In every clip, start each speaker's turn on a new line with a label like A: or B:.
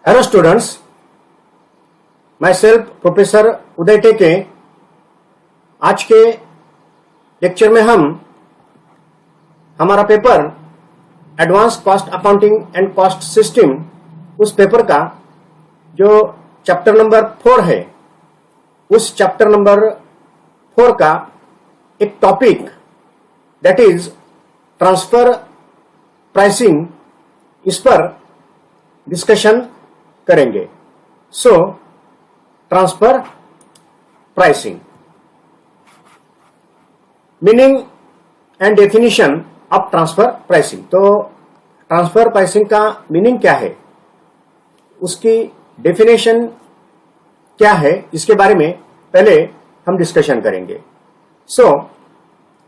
A: Hello students, myself professor Uday Teke. आज के lecture में हम हमारा paper advance cost accounting and cost system, उस पेपर का जो चैप्टर नंबर 4 है, उस चैप्टर नंबर 4 का एक topic that is transfer pricing, इस पर डिस्कशन करेंगे। सो transfer pricing, meaning and definition of transfer pricing. तो ट्रांसफर प्राइसिंग का मीनिंग क्या है, उसकी डेफिनेशन क्या है, इसके बारे में पहले हम डिस्कशन करेंगे। So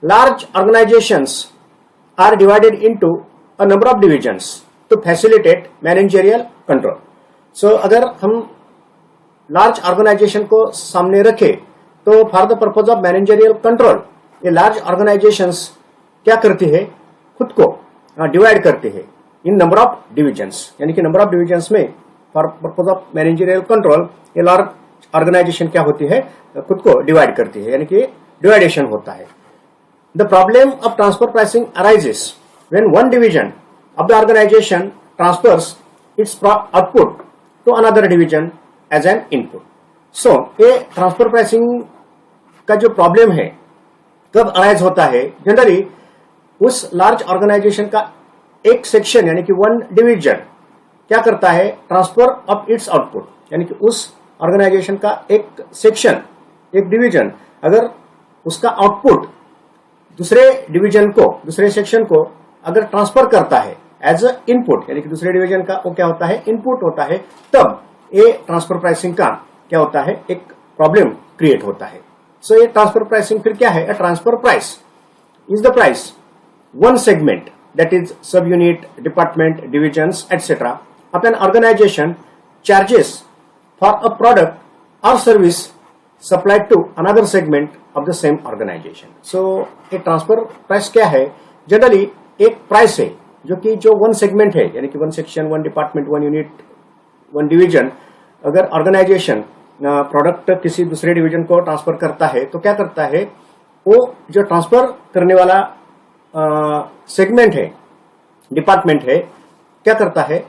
A: large organisations are divided into a number of divisions to facilitate managerial control. So अगर हम लार्ज ऑर्गेनाइजेशन को सामने रखें तो for the purpose of managerial control, ये लार्ज ऑर्गेनाइजेशंस क्या करती है, खुद को डिवाइड करती है इन नंबर ऑफ डिविजन्स, यानी कि नंबर ऑफ डिविजन्स में for purpose of managerial control ये लार्ज ऑर्गेनाइजेशन क्या होती है, खुद को डिवाइड करती है, यानी कि डिवाइडेशन होता है। The problem of transfer pricing arises when one division of the organization transfers its output to another division as an input. So, ये ट्रांसफर प्राइसिंग का जो प्रॉब्लम है कब अराइज होता है, जनरली उस लार्ज ऑर्गेनाइजेशन का एक सेक्शन यानी कि वन डिवीजन क्या करता है, ट्रांसफर ऑफ इट्स आउटपुट, यानी कि उस ऑर्गेनाइजेशन का एक सेक्शन, एक डिवीजन अगर उसका आउटपुट दूसरे डिवीजन को, दूसरे सेक्शन को अगर ट्रांसफर करता है एज अ इनपुट, यानी कि दूसरे डिवीजन का वो क्या होता है, इनपुट होता है, तब ये ट्रांसफर प्राइसिंग का क्या होता है, एक प्रॉब्लम क्रिएट होता है। सो ये ट्रांसफर प्राइसिंग फिर क्या है, transfer price is the price one segment that is sub unit, department, divisions etcetera of an organisation charges for a product और service supplied to another segment of the same organisation. So ये transfer price क्या है, generally एक price है जो कि जो one segment है, यानी कि one section, one department, one unit, one division, अगर ऑर्गेनाइजेशन प्रोडक्ट किसी दूसरे डिवीजन को ट्रांसफर करता है तो क्या करता है, वो जो ट्रांसफर करने वाला सेगमेंट है, डिपार्टमेंट है, क्या करता है,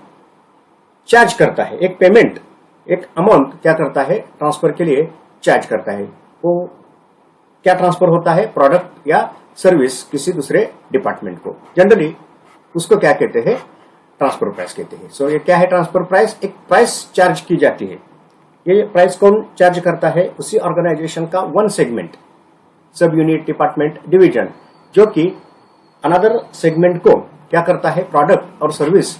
A: चार्ज करता है, एक पेमेंट, एक अमाउंट क्या करता है, ट्रांसफर के लिए चार्ज करता है। वो क्या ट्रांसफर होता है, प्रोडक्ट या सर्विस किसी दूसरे डिपार्टमेंट को, जनरली उसको क्या कहते हैं, ट्रांसफर प्राइस कहते हैं। सो ये क्या है, ट्रांसफर प्राइस, एक प्राइस चार्ज की जाती है। ये प्राइस कौन चार्ज करता है, उसी ऑर्गेनाइजेशन का वन सेगमेंट, सब यूनिट, डिपार्टमेंट, डिवीजन, जो कि अनदर सेगमेंट को क्या करता है, प्रोडक्ट और सर्विस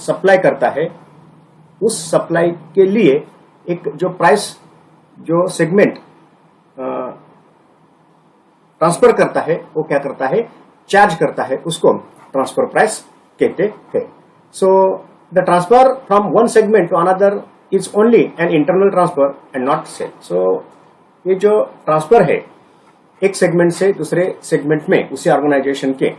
A: सप्लाई करता है। उस सप्लाई के लिए एक जो प्राइस, जो सेगमेंट ट्रांसफर करता है, वो क्या करता है, चार्ज करता है, उसको ट्रांसफर प्राइस कहते हैं। So the transfer from one segment to another is only an internal transfer and not sale. So ये जो ट्रांसफर है एक सेगमेंट से दूसरे सेगमेंट में, उसी ऑर्गेनाइजेशन के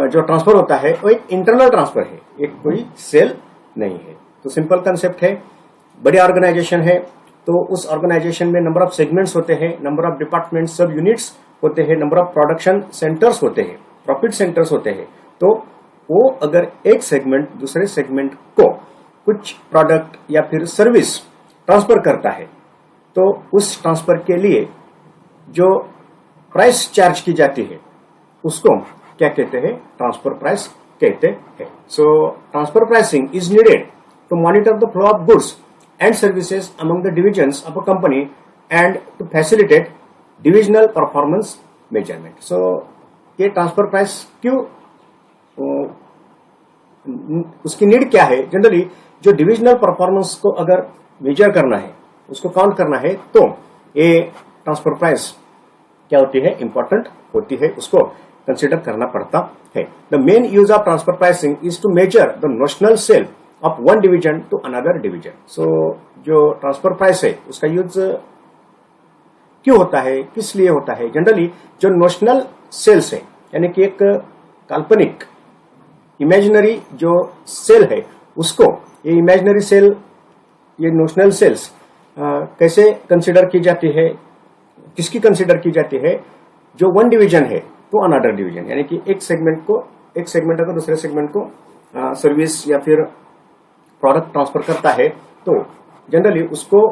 A: जो ट्रांसफर होता है वो एक इंटरनल ट्रांसफर है, एक कोई सेल नहीं है। तो सिंपल कंसेप्ट है, बड़ी ऑर्गेनाइजेशन है तो उस ऑर्गेनाइजेशन में नंबर ऑफ सेगमेंट्स होते हैं, नंबर ऑफ डिपार्टमेंट, सब यूनिट्स होते हैं, नंबर ऑफ प्रोडक्शन सेंटर्स होते हैं, प्रॉफिट सेंटर्स होते हैं। तो वो अगर एक सेगमेंट दूसरे सेगमेंट को कुछ प्रोडक्ट या फिर सर्विस ट्रांसफर करता है तो उस ट्रांसफर के लिए जो प्राइस चार्ज की जाती है उसको क्या कहते हैं, ट्रांसफर प्राइस कहते हैं। So transfer pricing is needed to monitor the flow of goods and services among the divisions of a company and to facilitate divisional performance measurement. So ये ट्रांसफर प्राइस क्यों, उसकी नीड क्या है, generally जो divisional performance को अगर major करना है, उसको काउंट करना है, तो ये ट्रांसफर प्राइस क्या होती है, इंपॉर्टेंट होती है, उसको कंसिडर करना पड़ता है। The main use of transfer pricing is to measure the notional sale of one division to another division. So जो ट्रांसफर प्राइस है उसका यूज क्यों होता है, किस लिए होता है, जनरली जो नोशनल सेल्स है, यानी कि एक काल्पनिक इमेजिनरी जो सेल है उसको ये इमेजिनरी सेल, ये नोशनल सेल्स कैसे कंसिडर की जाती है, किसकी कंसिडर की जाती है? जो वन डिवीजन है टू अनदर डिवीजन, यानी कि एक सेगमेंट अगर दूसरे सेगमेंट को सर्विस या फिर प्रोडक्ट ट्रांसफर करता है तो जनरली उसको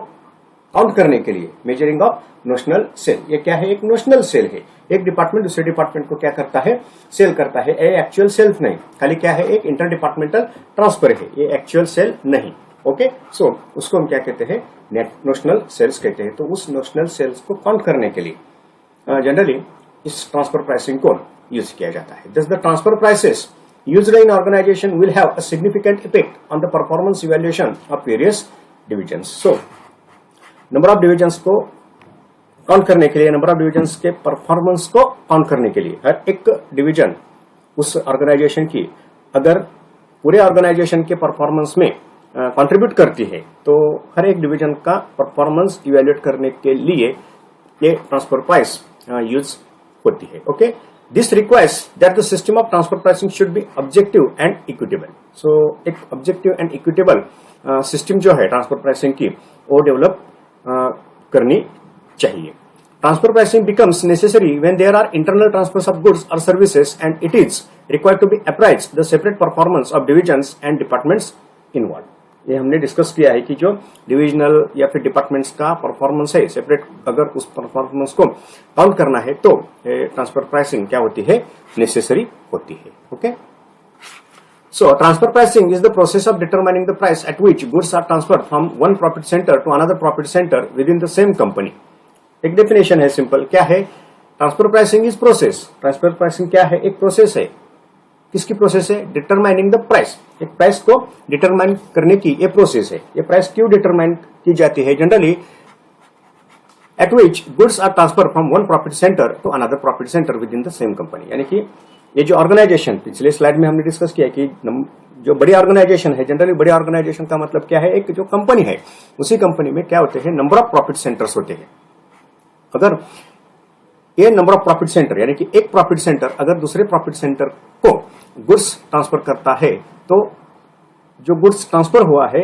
A: काउंट करने के लिए मेजरिंग ऑफ नोशनल सेल। ये क्या है? एक नोशनल सेल है। एक डिपार्टमेंट दूसरे डिपार्टमेंट को क्या करता है? सेल करता है। ये एक्चुअल सेल नहीं, खाली क्या है? एक इंटर डिपार्टमेंटल ट्रांसफर है, ये एक्चुअल सेल नहीं। ओके, सो उसको हम क्या कहते हैं? नेट नोशनल सेल्स कहते हैं। तो उस नोशनल सेल्स को काउंट करने के लिए जनरली इस ट्रांसफर प्राइसिंग को यूज किया जाता है। Thus, the transfer prices used in organization will have a significant effect on the performance evaluation of various divisions. So, number of divisions को काउंट करने के लिए, नंबर ऑफ डिविजन्स के परफॉर्मेंस को काउंट करने के लिए हर एक डिवीजन उस ऑर्गेनाइजेशन की अगर पूरे ऑर्गेनाइजेशन के परफॉर्मेंस में कंट्रीब्यूट करती है तो हर एक डिवीजन का परफॉर्मेंस इवेल्युएट करने के लिए ये ट्रांसफर प्राइस यूज होती है। Okay, this requires that the system of transfer pricing should be objective and equitable. So एक ऑब्जेक्टिव एंड इक्विटेबल सिस्टम जो है ट्रांसफर प्राइसिंग की वो डेवलप करनी चाहिए। Transfer pricing becomes necessary when there are internal transfers of goods or services and it is required to be appraised the separate performance of divisions and departments involved. ये हमने discuss किया है कि जो डिविजनल या फिर डिपार्टमेंट्स का performance है सेपरेट, अगर उस परफॉर्मेंस को काउंट करना है तो ट्रांसफर प्राइसिंग क्या होती है? नेसेसरी होती है। Okay, so transfer pricing is the process of determining the price at which goods are transferred from one profit center to another profit center within the same company. एक definition है simple, क्या है? Transfer pricing is process. Transfer pricing क्या है? एक process है। किसकी process है? Determining the price. एक प्राइस को डिटरमाइन करने की ये प्रोसेस है। ये प्राइस क्यों डिटरमाइन की जाती है? Generally at which goods are transfer from one profit centre to another profit centre within the same company. यानी कि ये जो ऑर्गेनाइजेशन, पिछले स्लाइड में हमने डिस्कस किया कि जो बड़ी ऑर्गेनाइजेशन है, जनरली बड़ी ऑर्गेनाइजेशन का मतलब क्या है? एक जो कंपनी है उसी कंपनी में क्या होते हैं? नंबर ऑफ प्रॉफिट सेंटर्स होते हैं। अगर ये नंबर ऑफ प्रॉफिट सेंटर यानी कि एक प्रॉफिट सेंटर अगर दूसरे प्रॉफिट सेंटर को गुड्स ट्रांसफर करता है तो जो गुड्स ट्रांसफर हुआ है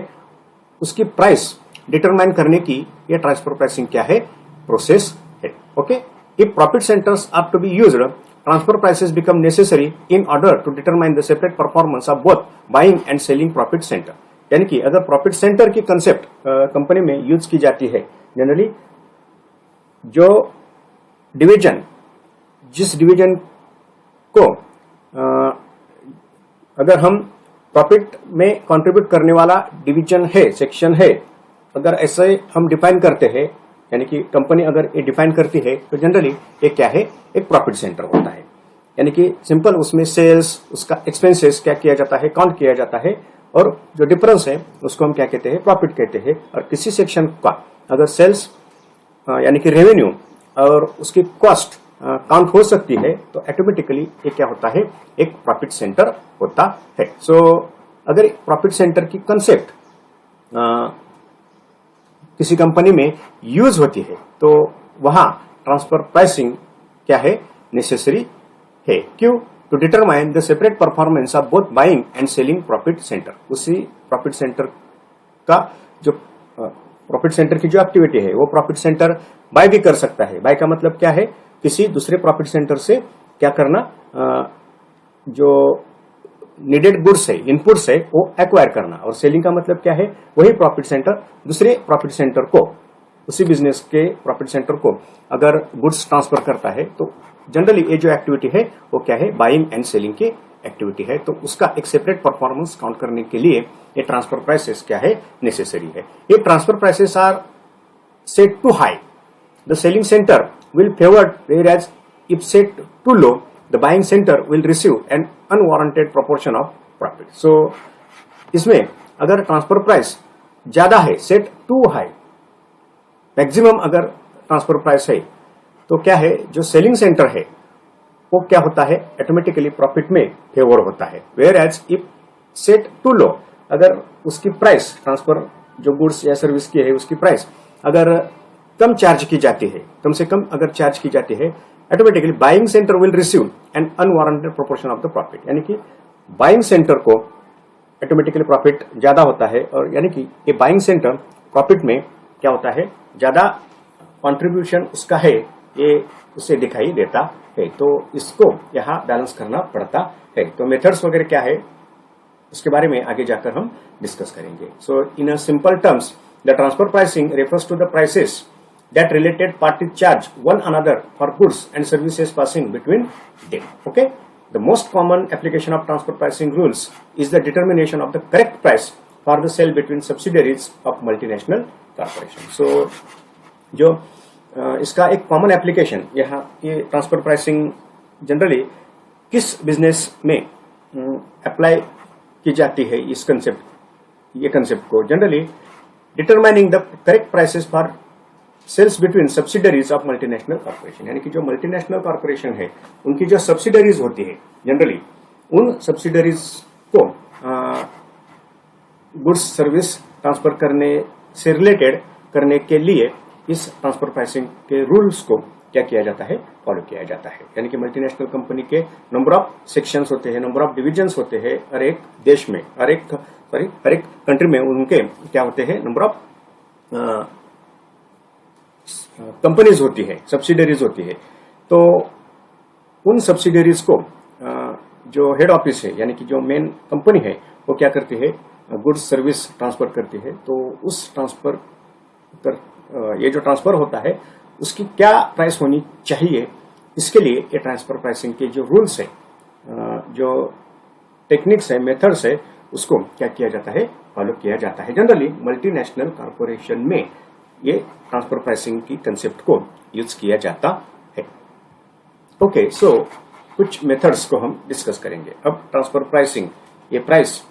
A: उसकी प्राइस डिटरमाइन करने की ये ट्रांसफर प्राइसिंग क्या है? प्रोसेस है। Okay, if profit centres are to be used, transfer prices become necessary in order to determine the separate performance of both buying and selling profit center. यानी कि अगर profit centre की concept company में use की जाती है, generally जो division, जिस डिवीजन को अगर हम प्रॉफिट में कंट्रीब्यूट करने वाला डिवीजन है, सेक्शन है, अगर ऐसे हम डिफाइन करते हैं, यानी कि कंपनी अगर ये डिफाइन करती है तो जनरली ये क्या है? एक प्रॉफिट सेंटर होता है। यानी कि सिंपल उसमें सेल्स, उसका एक्सपेंसेस क्या किया जाता है? काउंट किया जाता है, और जो डिफरेंस है उसको हम क्या कहते हैं? प्रॉफिट कहते हैं। और किसी सेक्शन का अगर सेल्स यानी कि रेवेन्यू और उसकी कॉस्ट काउंट हो सकती है तो ऑटोमेटिकली ये क्या होता है? एक प्रॉफिट सेंटर होता है। सो अगर प्रॉफिट सेंटर की कंसेप्ट किसी कंपनी में यूज होती है तो वहां ट्रांसफर प्राइसिंग क्या है? नेसेसरी है। क्यों? To determine the separate performance of both buying and selling profit centre. उसी प्रॉफिट सेंटर का जो प्रॉफिट सेंटर की जो एक्टिविटी है वो प्रॉफिट सेंटर बाय भी कर सकता है। बाय का मतलब क्या है? किसी दूसरे प्रॉफिट सेंटर से क्या करना? जो नीडेड गुड्स है, इनपुट्स है, वो एक्वायर करना। और सेलिंग का मतलब क्या है? वही प्रॉफिट सेंटर दूसरे प्रॉफिट सेंटर को, उसी बिजनेस के प्रॉफिट सेंटर को अगर गुड्स ट्रांसफर करता है तो जनरली ये जो एक्टिविटी है वो क्या है? बाइंग एंड सेलिंग की एक्टिविटी है। तो उसका एक सेपरेट परफॉर्मेंस काउंट करने के लिए ये ट्रांसफर प्राइसेस क्या है? नेसेसरी है। ये transfer prices are set too high, the selling centre will favoured, whereas if set too low, the buying center will receive an unwarranted proportion of profit. So इसमें अगर ट्रांसफर प्राइस ज्यादा है, set too high, maximum अगर transfer price है तो क्या है? जो सेलिंग सेंटर है वो क्या होता है? ऑटोमेटिकली प्रॉफिट में फेवर होता है। whereas if set too low, अगर उसकी प्राइस, ट्रांसफर जो गुड्स या सर्विस की है उसकी प्राइस अगर कम चार्ज की जाती है, कम से कम अगर चार्ज की जाती है, automatically buying centre will receive an unwarranted proportion of the profit. यानी कि बाइंग सेंटर को ऑटोमेटिकली प्रॉफिट ज्यादा होता है, और यानी कि ये बाइंग सेंटर प्रॉफिट में क्या होता है, ज्यादा कंट्रीब्यूशन उसका है, ये उसे दिखाई देता है। तो इसको यहाँ बैलेंस करना पड़ता है। तो मेथड्स वगैरह क्या है उसके बारे में आगे जाकर हम डिस्कस करेंगे। So in a simple terms, the transfer pricing refers to the prices that related parties charge one another for goods and services passing between them. Okay, the most common application of transfer pricing rules is the determination of the correct price for the sale between subsidiaries of multinational corporation. So जो इसका एक common application यहाँ ये transfer pricing generally किस business में apply की जाती है, इस कंसेप्ट, ये कंसेप्ट को generally determining the correct prices for sales between subsidiaries of multinational corporation, यानी कि जो मल्टीनेशनल कॉर्पोरेशन है उनकी जो सब्सिडरीज होती है जनरली उन सब्सिडरीज को गुड्स सर्विस ट्रांसफर करने से रिलेटेड करने के लिए इस ट्रांसफर प्राइसिंग के रूल्स को क्या किया जाता है, फॉलो किया जाता है। यानी कि मल्टीनेशनल कंपनी के नंबर ऑफ सेक्शंस होते हैं, नंबर ऑफ डिविजन्स होते हैं, हर एक देश में, हर एक कंट्री में उनके क्या होते हैं, नंबर ऑफ कंपनीज होती है, सब्सिडरीज होती है। तो उन सब्सिडरीज को जो हेड ऑफिस है, यानी कि जो मेन कंपनी है, वो क्या करती है, गुड्स सर्विस ट्रांसफर करती है। तो उस ट्रांसफर ये जो ट्रांसफर होता है उसकी क्या प्राइस होनी चाहिए, इसके लिए ये ट्रांसफर प्राइसिंग के जो रूल्स है, जो टेक्निक्स है, मेथड्स है, उसको क्या किया जाता है, फॉलो किया जाता है। जनरली मल्टीनेशनल कॉर्पोरेशन में ये ट्रांसफर प्राइसिंग की कंसेप्ट को यूज किया जाता है। ओके, सो कुछ मेथड्स को हम डिस्कस करेंगे। अब ट्रांसफर प्राइसिंग, ये प्राइस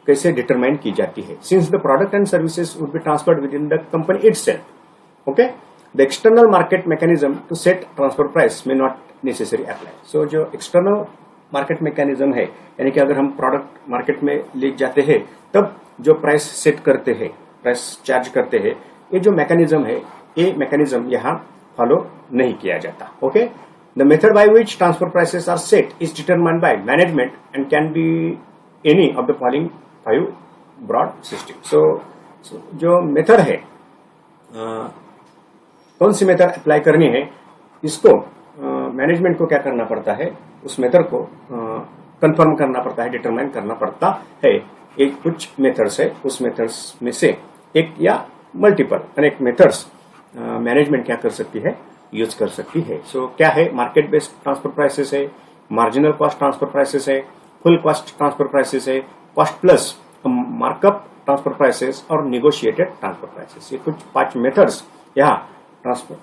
A: कैसे डिटरमाइन की जाती है, since the product and services would be transferred within the company itself. Okay, the external market mechanism to set transfer price may not necessary apply. So जो external market mechanism है, यानी कि अगर हम product market में ले जाते हैं तब जो प्राइस सेट करते हैं, प्राइस चार्ज करते हैं, ये जो मैकेनिज्म है, ये मैकेनिज्म यहाँ फॉलो नहीं किया जाता। Okay, the method by which transfer prices are set is determined by management and can be any of the following 5 broad system. So जो मेथड है, कौन सी मेथड अप्लाई करनी है, इसको मैनेजमेंट को क्या करना पड़ता है, उस मेथड को कंफर्म करना पड़ता है, डिटरमाइन करना पड़ता है। एक कुछ मेथड्स है, उस मेथड्स में से एक या मल्टीपल अनेक मेथड्स मैनेजमेंट क्या कर सकती है, यूज कर सकती है। सो क्या है, मार्केट बेस्ड ट्रांसफर प्राइसेस है, मार्जिनल कॉस्ट ट्रांसफर प्राइसेस है, फुल कॉस्ट ट्रांसफर प्राइसेस है, cost plus markup transfer prices और निगोशिएटेड ट्रांसफर प्राइसेस। ये कुछ 5 मेथड्स यहाँ ट्रांसफर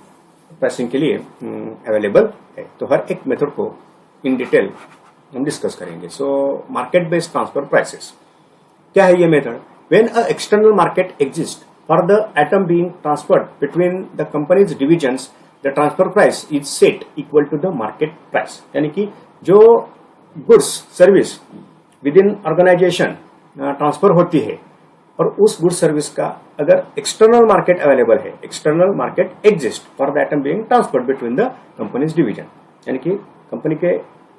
A: प्राइसिंग के लिए अवेलेबल है। तो हर एक मेथड को इन डिटेल हम डिस्कस करेंगे। So market based transfer prices क्या है ये method? When a external market exist for the item being transferred between the company's divisions, the transfer price is set equal to the market price. यानी कि जो goods service within organisation transfer होती है और उस goods service का अगर external market available है, external market exist for the item being transferred between the company's division, यानी कि कंपनी के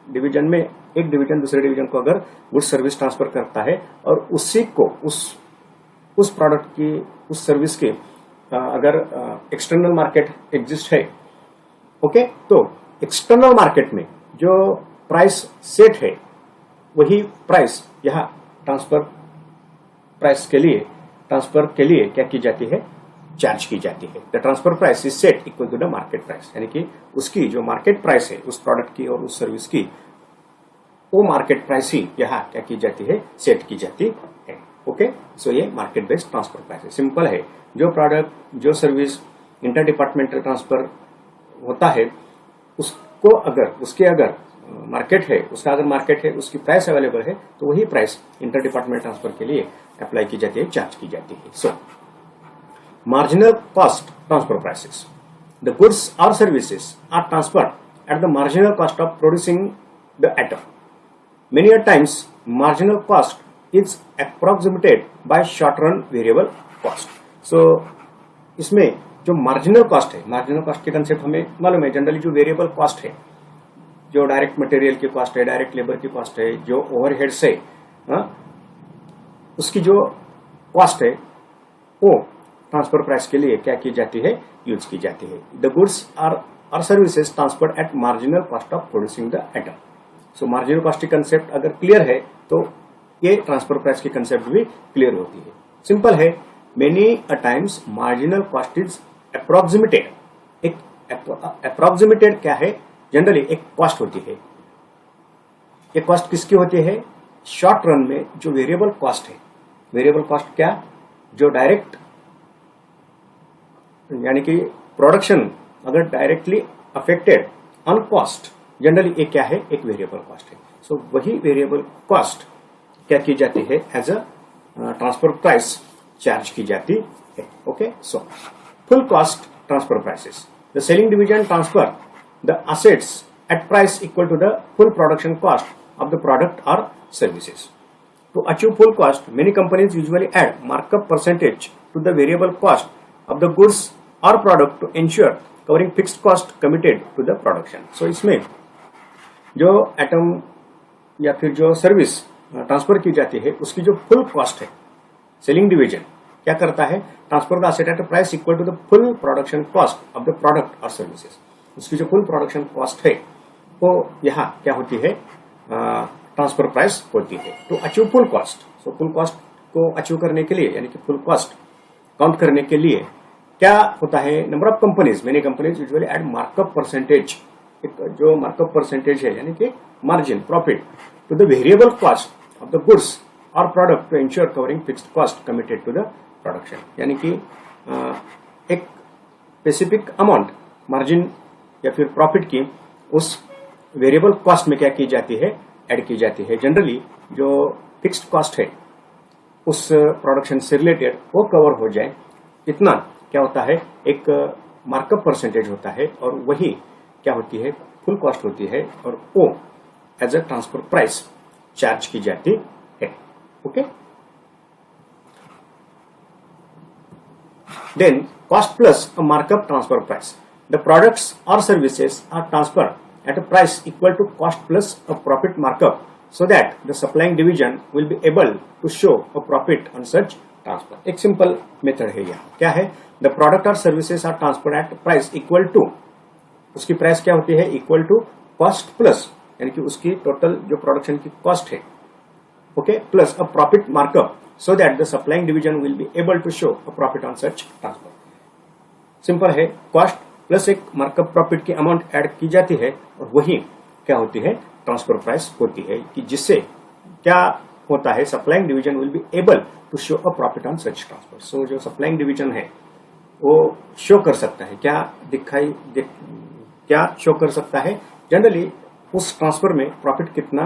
A: डिवीजन में एक डिवीजन दूसरे डिवीजन को अगर गुड्स सर्विस ट्रांसफर करता है और उसी को उस प्रोडक्ट की, उस सर्विस के अगर एक्सटर्नल मार्केट एग्जिस्ट है, ओके, तो एक्सटर्नल मार्केट में जो प्राइस सेट है वही प्राइस यहाँ ट्रांसफर के लिए क्या की जाती है, चार्ज की जाती है। The transfer price is set equal to the market price, यानी कि उसकी जो मार्केट प्राइस है उस प्रोडक्ट की और उस सर्विस की, वो मार्केट प्राइस ही यहाँ क्या की जाती है, सेट की जाती है। ओके, सो ये मार्केट बेस्ड ट्रांसफर प्राइस है। सिंपल है, जो प्रोडक्ट, जो सर्विस इंटर डिपार्टमेंटल ट्रांसफर होता है उसको अगर मार्केट है, उसका अगर मार्केट है, उसकी प्राइस अवेलेबल है, तो वही प्राइस इंटर डिपार्टमेंट ट्रांसफर के लिए अप्लाई की जाती है, चार्ज की जाती है। So marginal cost transfer prices, the goods और services are transferred at the marginal cost of producing the item. Many a times marginal cost is approximated by short run variable cost. So इसमें जो marginal cost है, marginal cost के concept हमें मालूम है, generally जो variable cost है, जो डायरेक्ट मटेरियल की कॉस्ट है, डायरेक्ट लेबर की कॉस्ट है, जो ओवरहेड्स है, उसकी जो कॉस्ट है वो ट्रांसफर प्राइस के लिए क्या की जाती है, यूज की जाती है। The goods are services transferred at marginal cost of producing the item. So marginal cost की कंसेप्ट अगर क्लियर है तो ये ट्रांसफर प्राइस की कंसेप्ट भी क्लियर होती है। सिंपल है, many a times marginal cost is approximated. एक अप्रोक्सीमेटेड क्या है, जनरली एक कॉस्ट होती है। ये कॉस्ट किसकी होती है, शॉर्ट रन में जो वेरिएबल कॉस्ट है। वेरिएबल कॉस्ट क्या, जो डायरेक्ट यानी कि प्रोडक्शन अगर directly affected on cost, generally ये क्या है, एक वेरिएबल कॉस्ट है। सो वही वेरिएबल कॉस्ट क्या की जाती है, as a transfer price charge की जाती है। Okay, so full cost transfer prices, the selling division transfer the assets at price equal to the full production cost of the product or services. To achieve full cost, many companies usually add markup percentage to the variable cost of the goods or product to ensure covering fixed cost committed to the production. So इसमें जो item या फिर जो service transfer की जाती है उसकी जो फुल कॉस्ट है, सेलिंग डिवीजन क्या करता है, transfer the asset at a price equal to the full production cost of the product और सर्विसेज। उसकी जो फुल प्रोडक्शन कॉस्ट है वो यहाँ क्या होती है, ट्रांसफर प्राइस होती है। To achieve full cost, so full cost को अचीव करने के लिए यानी कि फुल कॉस्ट काउंट करने के लिए क्या होता है, number of companies, many companies usually add markup percentage. जो मार्कअप परसेंटेज है यानी कि margin profit to the variable cost of the goods और product to ensure covering fixed cost committed to the production. यानी कि एक स्पेसिफिक अमाउंट मार्जिन या फिर प्रॉफिट की उस वेरिएबल कॉस्ट में क्या की जाती है, ऐड की जाती है। जनरली जो फिक्स्ड कॉस्ट है उस प्रोडक्शन से रिलेटेड वो कवर हो जाए, इतना क्या होता है, एक मार्कअप परसेंटेज होता है और वही क्या होती है, फुल कॉस्ट होती है और वो as a transfer price charge की जाती है। Okay, then cost plus a markup transfer price, the products और services are transfer at a price equal to cost plus a profit markup so that the supplying division will be able to show a profit on such transfer. एक simple method है यहाँ, क्या है, the product or services are transferred at price equal to, उसकी price क्या होती है, equal to cost plus यानी कि उसकी टोटल जो प्रोडक्शन की कॉस्ट है, okay, plus a profit markup so that the supplying division will be able to show a profit on such transfer. Simple है, कॉस्ट प्लस एक मार्कअप प्रॉफिट की amount add की जाती है और वही क्या होती है, ट्रांसफर प्राइस होती है, कि जिससे क्या होता है, supplying division will be able to show a profit on such transfer. So जो सप्लाइंग डिवीजन है वो शो कर सकता है, क्या शो कर सकता है, जनरली उस ट्रांसफर में प्रॉफिट कितना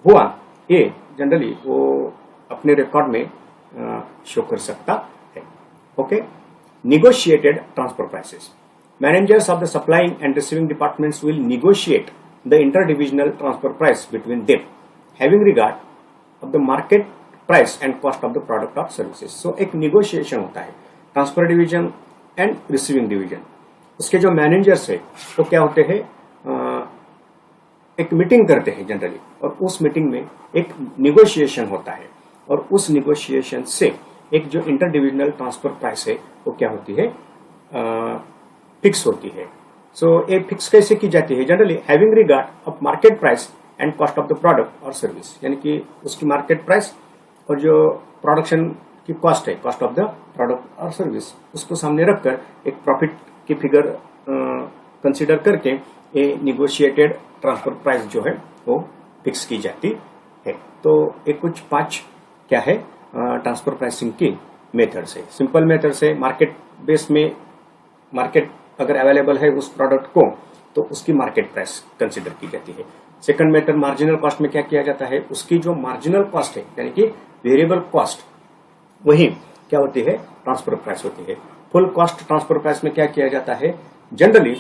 A: हुआ ये जनरली वो अपने रिकॉर्ड में शो कर सकता है। Okay, negotiated transfer prices. Managers of the supplying and receiving departments will negotiate the interdivisional transfer price between them, having regard of the market price and cost of the product or services. So एक negotiation होता है transfer division and receiving division. उसके जो managers है वो क्या होते हैं, एक मीटिंग करते हैं जनरली, और उस मीटिंग में एक निगोशिएशन होता है और उस निगोशिएशन से एक जो इंटर डिविजनल ट्रांसफर प्राइस है वो क्या होती है, फिक्स होती है। सो ये फिक्स कैसे की जाती है, generally having regard of market price and cost of the product और सर्विस, यानी कि उसकी मार्केट प्राइस और जो प्रोडक्शन की कॉस्ट है, कॉस्ट ऑफ द प्रोडक्ट और सर्विस, उसको सामने रखकर एक प्रॉफिट की फिगर कंसीडर करके ये निगोशिएटेड ट्रांसफर प्राइस जो है वो फिक्स की जाती है। तो ये कुछ 5 क्या है ट्रांसफर प्राइसिंग की मेथड्स है। सिंपल मेथड से मार्केट बेस में, मार्केट अगर अवेलेबल है उस प्रोडक्ट को तो उसकी मार्केट प्राइस कंसीडर की जाती है। सेकंड मेथड मार्जिनल कॉस्ट में क्या किया जाता है, उसकी जो मार्जिनल कॉस्ट है यानी कि वेरिएबल कॉस्ट, वही क्या होती है, ट्रांसफर प्राइस होती है। फुल कॉस्ट ट्रांसफर प्राइस में क्या किया जाता है, जनरली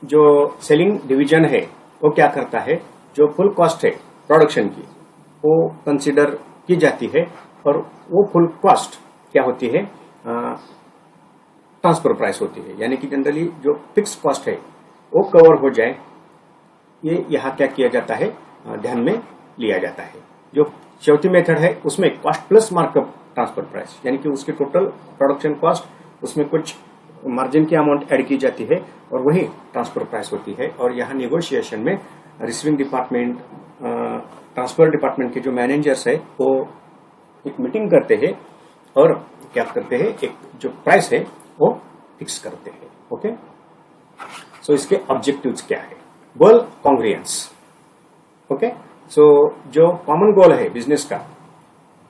A: जो सेलिंग डिवीजन है वो क्या करता है, जो फुल कॉस्ट है प्रोडक्शन की वो कंसीडर की जाती है और वो फुल कॉस्ट क्या होती है, ट्रांसफर प्राइस होती है। यानी कि जनरली जो फिक्स कॉस्ट है वो कवर हो जाए, ये यहाँ क्या किया जाता है, ध्यान में लिया जाता है। जो चौथी मेथड है उसमें cost plus markup transfer price, यानी कि उसके टोटल प्रोडक्शन कॉस्ट उसमें कुछ मार्जिन की अमाउंट ऐड की जाती है और वही ट्रांसफर प्राइस होती है। और यहाँ नेगोशिएशन में रिसीविंग डिपार्टमेंट, ट्रांसफर डिपार्टमेंट के जो मैनेजर्स है वो एक मीटिंग करते हैं और क्या करते हैं, एक जो प्राइस है वो फिक्स करते हैं। ओके, सो इसके ऑब्जेक्टिव्स क्या है? गोल कॉन्ग्रुएंस। ओके, सो जो कॉमन गोल है बिजनेस का,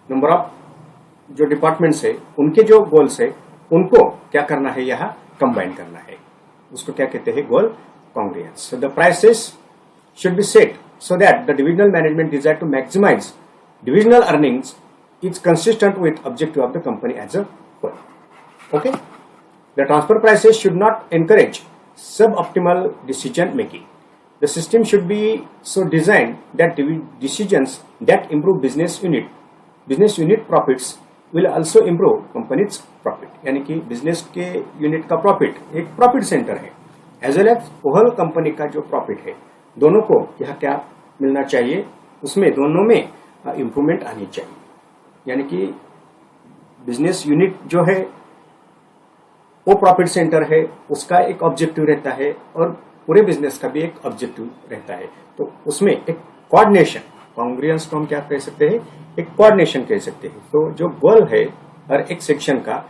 A: नंबर ऑफ जो डिपार्टमेंट्स है उनके जो गोल्स है उनको क्या करना है, यहाँ कंबाइन करना है, उसको क्या कहते हैं, goal congruence. So the prices should be set so that the divisional management desire to maximize divisional earnings is consistent with objective of the company as a whole. Okay, the transfer prices should not encourage suboptimal decision making. The system should be so designed that decisions that improve business unit profits will also improve company's profit. यानी कि business के unit का profit एक profit centre है, as well as whole company का जो profit है, दोनों को यह क्या मिलना चाहिए, उसमें दोनों में इंप्रूवमेंट आनी चाहिए। यानी कि बिजनेस यूनिट जो है वो प्रॉफिट सेंटर है, उसका एक ऑब्जेक्टिव रहता है और पूरे बिजनेस का भी एक ऑब्जेक्टिव रहता है। तो उसमें एक कोऑर्डिनेशन, कॉन्ग्रुएंस को हम क्या कह सकते हैं, एक कोऑर्डिनेशन कह सकते हैं। तो जो गोल है हर एक सेक्शन का,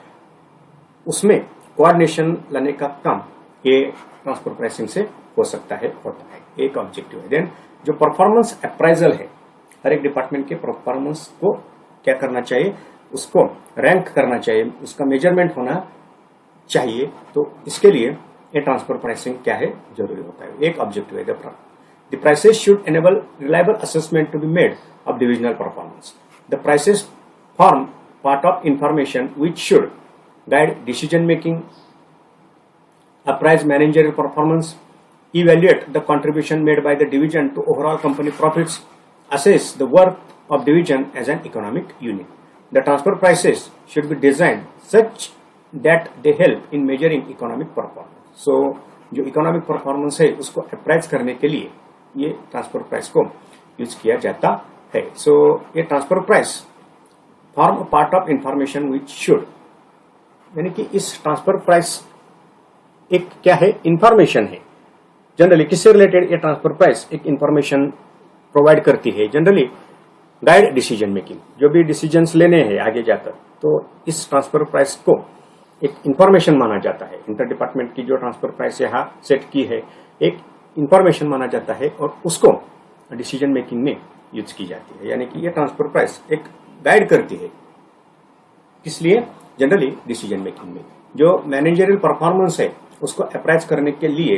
A: उसमें कोऑर्डिनेशन लाने का काम ये ट्रांसफर प्राइसिंग से हो सकता है, होता है, एक ऑब्जेक्टिव है। देन जो परफॉर्मेंस अप्राइजल है, हर एक डिपार्टमेंट के परफॉर्मेंस को क्या करना चाहिए, उसको रैंक करना चाहिए, उसका मेजरमेंट होना चाहिए। तो इसके लिए ये ट्रांसफर प्राइसिंग क्या है, जरूरी होता है, एक ऑब्जेक्टिव है। The prices should enable reliable assessment to be made of divisional performance. The prices form part of information which should guide decision making, appraise managerial performance, evaluate the contribution made by the division to overall company profits, assess the worth of division as an economic unit. The transfer prices should be designed such that they help in measuring economic performance. So, जो economic performance है उसको appraise करने के लिए ये transfer price को use किया जाता है। So, ये transfer price form a part of information which should, यानी कि इस transfer price एक क्या है, इंफॉर्मेशन है। जनरली किससे रिलेटेड ये ट्रांसफर प्राइस एक इंफॉर्मेशन प्रोवाइड करती है, जनरली गाइड डिसीजन मेकिंग, जो भी डिसीजंस लेने हैं आगे जाकर, तो इस ट्रांसफर प्राइस को एक इंफॉर्मेशन माना जाता है। इंटर डिपार्टमेंट की जो ट्रांसफर प्राइस यहाँ सेट की है एक इंफॉर्मेशन माना जाता है और उसको डिसीजन मेकिंग में यूज की जाती है। यानी कि ये ट्रांसफर प्राइस एक गाइड करती है, इसलिए जनरली डिसीजन मेकिंग में जो मैनेजरियल परफॉर्मेंस है उसको अप्राइज करने के लिए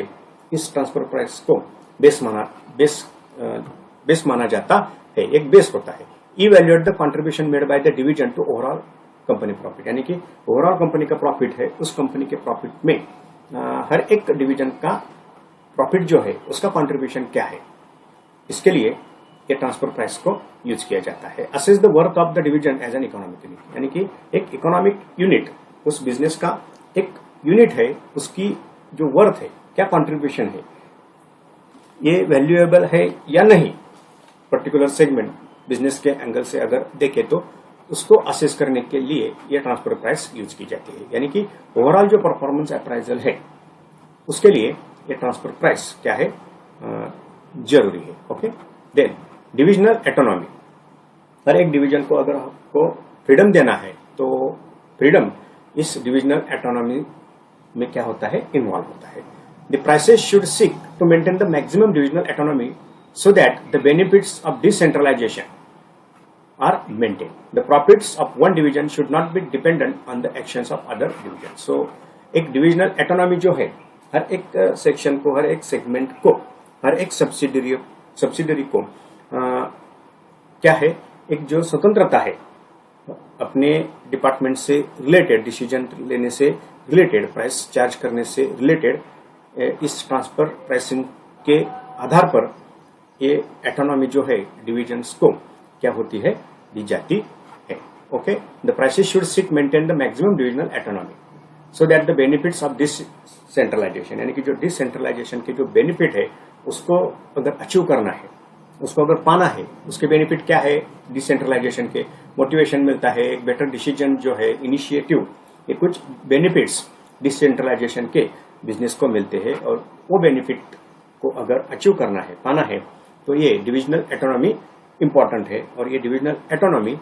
A: इस ट्रांसफर प्राइस को बेस माना जाता है, एक बेस होता है। Evaluate the contribution made by the division to overall company profit, यानी कि ओवरऑल कंपनी का प्रॉफिट है, उस कंपनी के प्रॉफिट में हर एक डिवीजन का प्रॉफिट जो है उसका कंट्रीब्यूशन क्या है, इसके लिए ये ट्रांसफर प्राइस को यूज किया जाता है। Assess the worth of the division as an economic unit, यानी कि एक इकोनॉमिक यूनिट उस बिजनेस का एक यूनिट है, उसकी जो वर्थ है, क्या कंट्रीब्यूशन है, ये वैल्यूएबल है या नहीं, पर्टिकुलर सेगमेंट बिजनेस के एंगल से अगर देखें तो उसको असेस करने के लिए ये ट्रांसफर प्राइस यूज की जाती है। यानी कि ओवरऑल जो परफॉर्मेंस अप्राइजल है उसके लिए ये ट्रांसफर प्राइस क्या है, जरूरी है। ओके, देन डिविजनल ऑटोनॉमी, हर एक डिवीजन को अगर आपको फ्रीडम देना है तो फ्रीडम इस डिविजनल ऑटोनॉमी में क्या होता है, इन्वॉल्व होता है। The prices should seek to maintain the maximum divisional autonomy so that the benefits of decentralization are maintained. The profits of one division should not be dependent on the actions of other divisions. So, एक divisional autonomy जो है, हर एक section को, हर एक segment को, हर एक subsidiary को क्या है, एक जो स्वतंत्रता है अपने डिपार्टमेंट से रिलेटेड, डिसीजन लेने से रिलेटेड, प्राइस चार्ज करने से रिलेटेड, इस ट्रांसफर प्राइसिंग के आधार पर ये ऑटोनॉमी जो है डिविजन्स को क्या होती है, दी जाती है। Okay, the prices should seek maintain the maximum divisional autonomy so that the benefits of this centralisation, यानी कि जो डिसेंट्रलाइजेशन के जो बेनिफिट है उसको अगर अचीव करना है उसको अगर पाना है, उसके बेनिफिट क्या है, डिसेंट्रलाइजेशन के मोटिवेशन मिलता है, एक बेटर डिसीजन जो है, इनिशिएटिव, ये कुछ बेनिफिट्स डिसेंट्रलाइजेशन के बिजनेस को मिलते हैं। और वो बेनिफिट को अगर अचीव करना है, पाना है, तो ये डिविजनल एटोनॉमी इंपॉर्टेंट है। और ये डिविजनल एटोनॉमी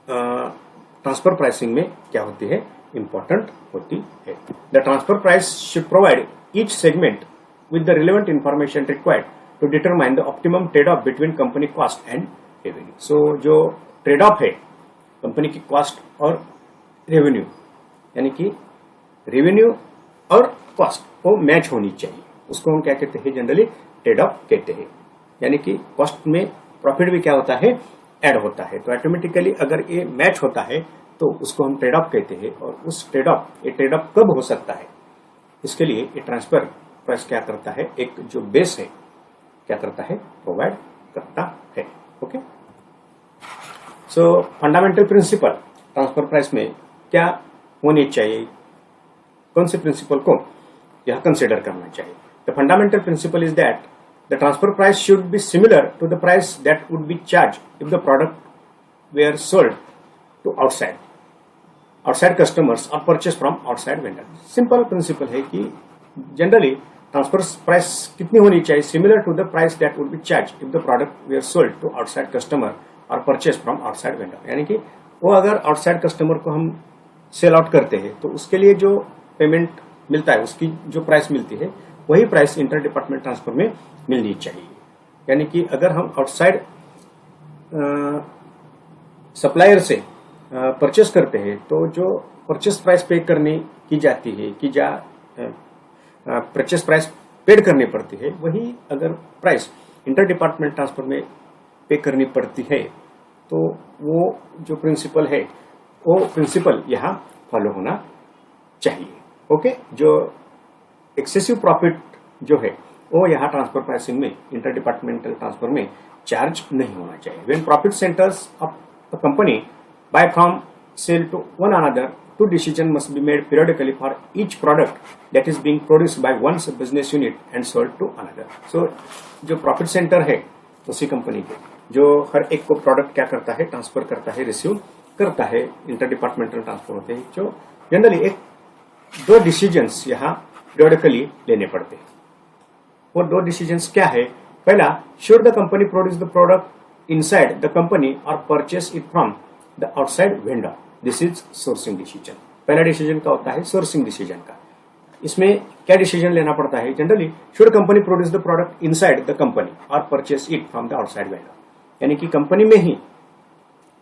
A: ट्रांसफर प्राइसिंग में क्या होती है, इंपॉर्टेंट होती है। The transfer price should provide each segment with the relevant information required to determine the optimum trade-off between company cost and revenue. So जो trade-off है कंपनी की कॉस्ट और रेवेन्यू, यानी कि रेवेन्यू और कॉस्ट वो मैच होनी चाहिए, उसको हम क्या कहते हैं, जनरली ट्रेड ऑफ कहते हैं। यानी कि कॉस्ट में प्रॉफिट भी क्या होता है, ऐड होता है। तो ऑटोमेटिकली अगर ये मैच होता है तो उसको हम ट्रेड ऑफ कहते हैं। और उस ट्रेड ऑफ कब हो सकता है, इसके लिए ये ट्रांसफर प्राइस क्या करता है, एक जो बेस है क्या करता है, प्रोवाइड करता है। ओके, सो फंडामेंटल प्रिंसिपल ट्रांसफर प्राइस में क्या होनी चाहिए, कौन से प्रिंसिपल को यह कंसिडर करना चाहिए। The fundamental principle is that the transfer price should be similar to the price that would be charge if the product were sold to outside customers और purchase from outside vendor. Simple principle है कि generally transfer price कितनी होनी चाहिए, similar to the price that would be charge if the product were sold to outside customer और purchase from outside vendor. यानी कि वो अगर आउटसाइड कस्टमर को हम सेल आउट करते हैं तो उसके लिए जो पेमेंट मिलता है, उसकी जो प्राइस मिलती है, वही प्राइस इंटर डिपार्टमेंट ट्रांसफर में मिलनी चाहिए। यानी कि अगर हम आउटसाइड सप्लायर से परचेस करते हैं तो जो परचेस प्राइस पे करनी की जाती है, कि परचेस प्राइस पेड करनी पड़ती है, वही अगर प्राइस इंटर डिपार्टमेंट ट्रांसफर में पे करनी पड़ती है तो वो जो प्रिंसिपल है वो प्रिंसिपल यहाँ फॉलो होना चाहिए। ओके, जो एक्सेसिव प्रॉफिट जो है वो यहाँ ट्रांसफर प्राइसिंग में, इंटर डिपार्टमेंटल ट्रांसफर में चार्ज नहीं होना चाहिए। When profit centres of the company buy from sell to one another, two decision must be made periodically for each product that is being produced by one business unit and sold to another. So जो profit centre है उसी company के, जो हर एक को product क्या करता है, ट्रांसफर करता है, रिसीव करता है, इंटर डिपार्टमेंटल ट्रांसफर होते हैं, जो जनरली एक दो डिसीजंस यहाँ periodically लेने पड़ते हैं। वो दो डिसीजंस क्या है, पहला, should the company produce the product inside the company or purchase it from the outside vendor. This is sourcing decision. पहला डिसीजन का होता है सोर्सिंग डिसीजन का। इसमें क्या डिसीजन लेना पड़ता है, generally should company produce the product inside the company और purchase it from the outside vendor. यानी कि कंपनी में ही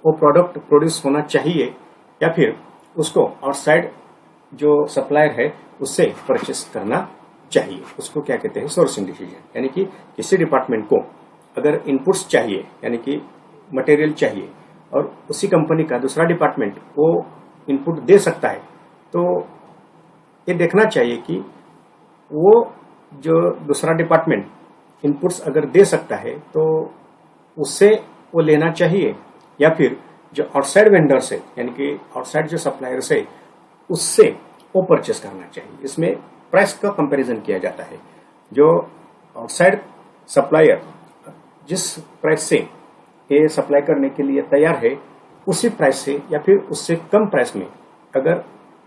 A: वो प्रोडक्ट प्रोड्यूस होना चाहिए या फिर उसको आउटसाइड जो सप्लायर है उससे परचेस करना चाहिए, उसको क्या कहते हैं, सोर्सिंग डिसीजन। यानी कि किसी डिपार्टमेंट को अगर इनपुट्स चाहिए, यानी कि मटेरियल चाहिए, और उसी कंपनी का दूसरा डिपार्टमेंट वो इनपुट दे सकता है, तो ये देखना चाहिए कि वो जो दूसरा डिपार्टमेंट इनपुट्स अगर दे सकता है तो उससे वो लेना चाहिए, या फिर जो आउटसाइड वेंडर से, यानी कि आउटसाइड जो सप्लायर से, उससे वो परचेस करना चाहिए। इसमें प्राइस का कंपैरिजन किया जाता है। जो आउटसाइड सप्लायर जिस प्राइस से ये सप्लाई करने के लिए तैयार है, उसी प्राइस से या फिर उससे कम प्राइस में अगर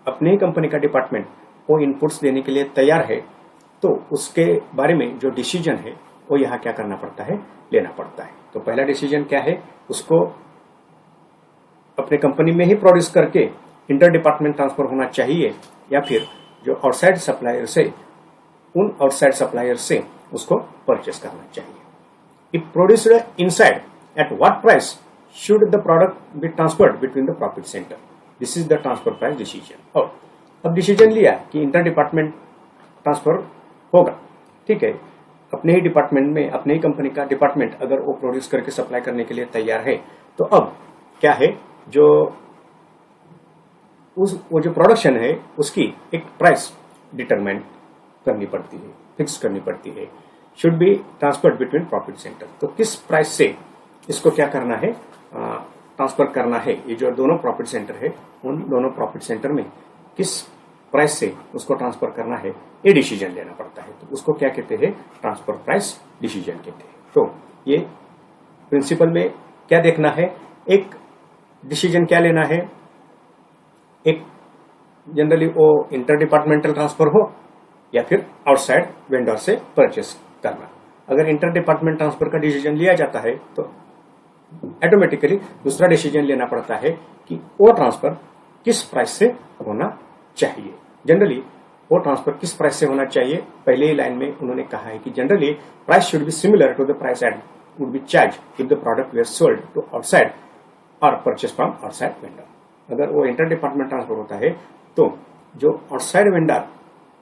A: अपनी कंपनी का डिपार्टमेंट वो इनपुट्स देने के लिए तैयार है, तो उसके बारे में जो डिसीजन है वो यहाँ क्या करना पड़ता है, लेना पड़ता है। तो पहला डिसीजन क्या है, उसको अपने कंपनी में ही प्रोड्यूस करके इंटर डिपार्टमेंट ट्रांसफर होना चाहिए, या फिर जो आउटसाइड सप्लायर से, उन आउटसाइड सप्लायर से उसको परचेस करना चाहिए। If produced inside, at what price should the product be transferred between the profit center? This is the transfer price decision. और अब डिसीजन लिया कि इंटर डिपार्टमेंट ट्रांसफर होगा, ठीक है, अपने ही डिपार्टमेंट में, अपने ही कंपनी का डिपार्टमेंट अगर वो प्रोड्यूस करके सप्लाई करने के लिए तैयार है, तो अब क्या है, वो जो प्रोडक्शन है उसकी एक प्राइस डिटरमाइन करनी पड़ती है, फिक्स करनी पड़ती है, should be transferred between profit centre. तो किस प्राइस से इसको क्या करना है, ट्रांसफर करना है, ये जो दोनों प्रॉफिट सेंटर है, उन दोनों प्रॉफिट सेंटर में किस प्राइस से उसको ट्रांसफर करना है, ये डिसीजन लेना पड़ता है। तो उसको क्या कहते हैं, ट्रांसफर प्राइस डिसीजन कहते हैं। तो ये प्रिंसिपल में क्या देखना है, एक डिसीजन क्या लेना है, एक जनरली वो इंटर डिपार्टमेंटल ट्रांसफर हो या फिर आउटसाइड वेंडर से परचेस करना। अगर इंटर डिपार्टमेंट ट्रांसफर का डिसीजन लिया जाता है तो ऑटोमेटिकली दूसरा डिसीजन लेना पड़ता है कि वो ट्रांसफर किस प्राइस से होना चाहिए। जनरली वो ट्रांसफर किस प्राइस से होना चाहिए, पहले ही लाइन में उन्होंने कहा है कि generally price should be similar to the price at would be charge if the product were sold to outside और परचेस फ्रॉम आउटसाइड वेंडर। अगर वो इंटर डिपार्टमेंट ट्रांसफर होता है तो जो आउटसाइड वेंडर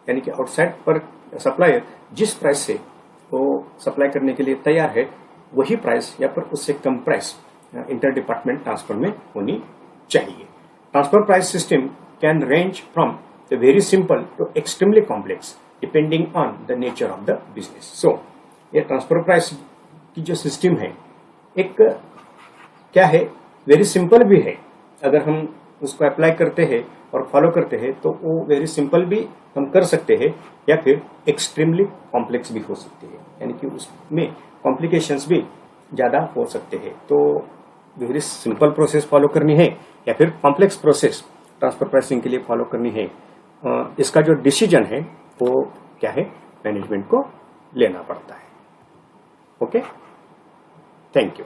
A: यानी कि आउटसाइड पर सप्लायर जिस प्राइस से वो सप्लाई करने के लिए तैयार है वही प्राइस या फिर उससे कम प्राइस इंटर डिपार्टमेंट ट्रांसफर में होनी चाहिए। Transfer price system can range from the very simple to extremely complex depending on the nature of the business. So ये ट्रांसफर प्राइस की जो सिस्टम है एक क्या है, वेरी सिंपल भी है, अगर हम उसको अप्लाई करते हैं और फॉलो करते हैं तो वो वेरी सिंपल भी हम कर सकते हैं या फिर एक्सट्रीमली कॉम्प्लेक्स भी हो सकती है, यानी कि उसमें कॉम्प्लिकेशंस भी ज़्यादा हो सकते हैं। तो वेरी सिंपल प्रोसेस फॉलो करनी है या फिर कॉम्प्लेक्स प्रोसेस ट्रांसफर प्राइसिंग के लिए फॉलो करनी है, इसका जो डिसीजन है वो क्या है, मैनेजमेंट को लेना पड़ता है। Okay, thank you.